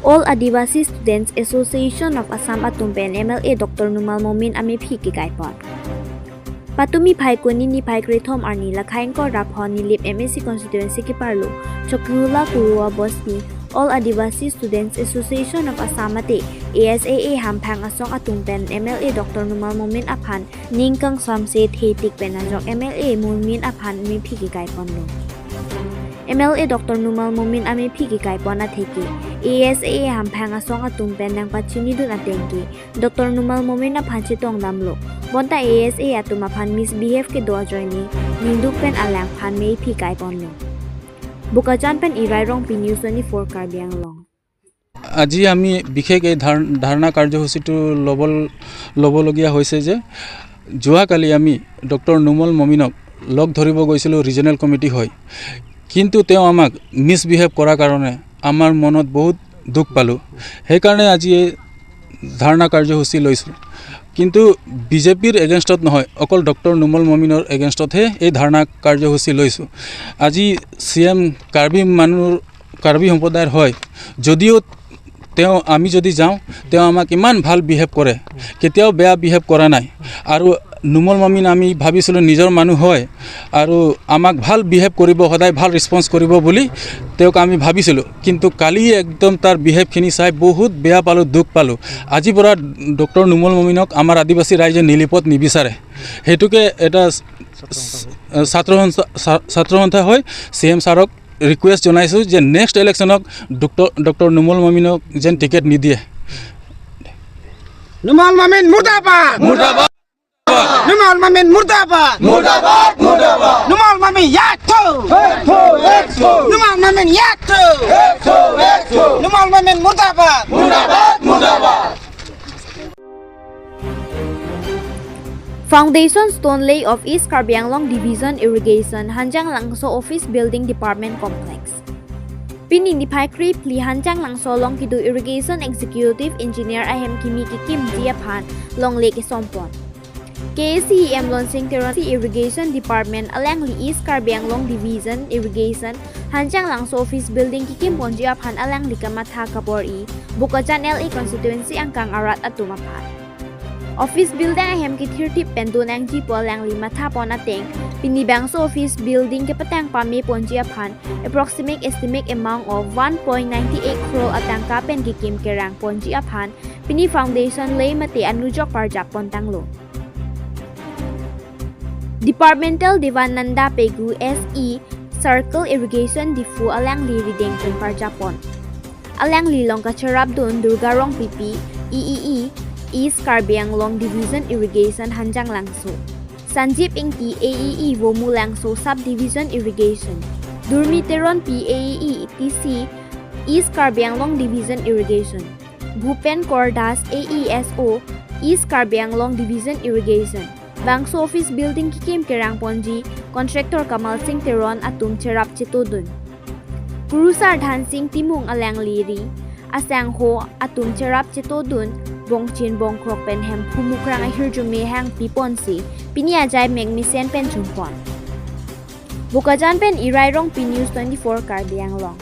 All Adivasi Students Association of Assam Atumpen MLA Dr. Numal Momin amephi kekai pon. Patumi phai kuni ni phai krithom arni lakhain ko raphon ni lip MSc constituency ki parlo chokrula kurua bosni All Adivasi Students Association of Assam ate ASAA hamphang asong atumpen MLA Dr. Numal Momin aphan ningkang samse thetik penajok MLA Momin aphan amephi kekai pon lo. MLA Dr. Numal Momin amephi kekai pon atheki ASAA hamphang asong atumpen nang pachini dun atengki Dr. Numal Momin aphan chitong damlo bonta ASA atuma phan misbehave ke do joini ninduk pen alang phan mei phi kai pon lo bukajan pen irai rong pi news 24 karbiang long আজি আমি বিশেষ এই ধাৰণা কাৰ্যসূচীটো ল'বলগীয়া হৈছে যে যোৱাকালি আমি ডক্টৰ নুমল মমিনক লগ ধৰিব গৈছিলোঁ ৰিজনেল কমিটি হয় কিন্তু তেওঁ আমাক মিছবিহেভ কৰাৰ কাৰণে আমাৰ মনত বহুত দুখ পালোঁ সেইকাৰণে আজি এই ধাৰণা কাৰ্যসূচী লৈছোঁ কিন্তু বিজেপিৰ এগেইনষ্টত নহয় অকল ডক্টৰ নুমল মমিনৰ এগেইনষ্টতহে এই ধাৰণা কাৰ্যসূচী লৈছোঁ আজি CM কাৰ্বি সম্প্ৰদায়ৰ হয় যদিও তেওঁ আমি যদি যাওঁ তেওঁ আমাক ইমান ভাল বিহেভ কৰে কেতিয়াও বেয়া বিহেভ কৰা নাই আৰু নুমল মমিন আমি ভাবিছিলোঁ নিজৰ মানুহ হয় আৰু আমাক ভাল বিহেভ কৰিব সদায় ভাল ৰেসপন্স কৰিব বুলি তেওঁক আমি ভাবিছিলোঁ কিন্তু কালি একদম তাৰ বিহেভখিনি চাই বহুত বেয়া পালোঁ দুখ পালোঁ আজি পৰা ডক্টৰ নুমল মমিনক আমাৰ আদিবাসী ৰাইজে নিলিপত নিবিচাৰে হেতুকে এটা ছাত্ৰ সন্থা হয় CM ছাৰক ৰিকুৱেষ্ট জনাইছোঁ যে নেক্সট ইলেকশ্যনক ডক্টৰ নুমল মমিনক যেন টিকেট নিদিয়ে নুমল মমিন মুৰ্দাবাদ মুৰ্দাবাদ Numal Momin murdabat murdabat murdabat Numal Momin yakto ekto ekto Numal Momin yakto ekto ekto Numal Momin murdabat murdabat murdabat Foundation stone lay of East Karbi Anglong Division Irrigation Hanjang Langso Office Building Department Complex Pini ni phai krip li Hanjang Langso long kidu Irrigation Executive Engineer kimi kekim jiaphan long lake sompon KCEM Lonsing Terasi Irrigation Department alang li East Karbi Anglong Division Irrigation Hanjang Langso Office Building kekim ponji aphan alang li kamatha kapori bukajan LA constituency angkang arat atumaphat Office building ahem ki 30 pendon ang jipo lang li matha pon ateng pinibangso office building ke patang pami ponji aphan approximate estimate amount of 1.98 crore atang kapen kekim kerang ponji aphan pini foundation lay mate anujok parjak pontanglo Departmental Divananda Pegu SE Circle Irrigation Difu alang li rideng pen parjapon alang li long kacharap dun Durgarong PP EEE East Karbi Anglong Division Irrigation Hanjang Langso Sanjip Ingki AEE Womu Langso Subdivision Irrigation Durmiteron PAEE ETC East Karbi Anglong Division Irrigation Bhupen Kordas AESO East Karbi Anglong Division Irrigation Bangso Office Building Kikim Kerang Ponji Contractor Kamal Singh Teron Atum Cherap Chitodun Kurusar Dhan Singh Timung Alang Liri Asang Ho Atum Cherap Chitodun Bongchin Bongkrok Penhem Pumukrang Ahirjume Hang Piponsi Piniajay Megmisen Pen Chumpon Bukajan Pen Irai Rong P News 24 Karbi Anglong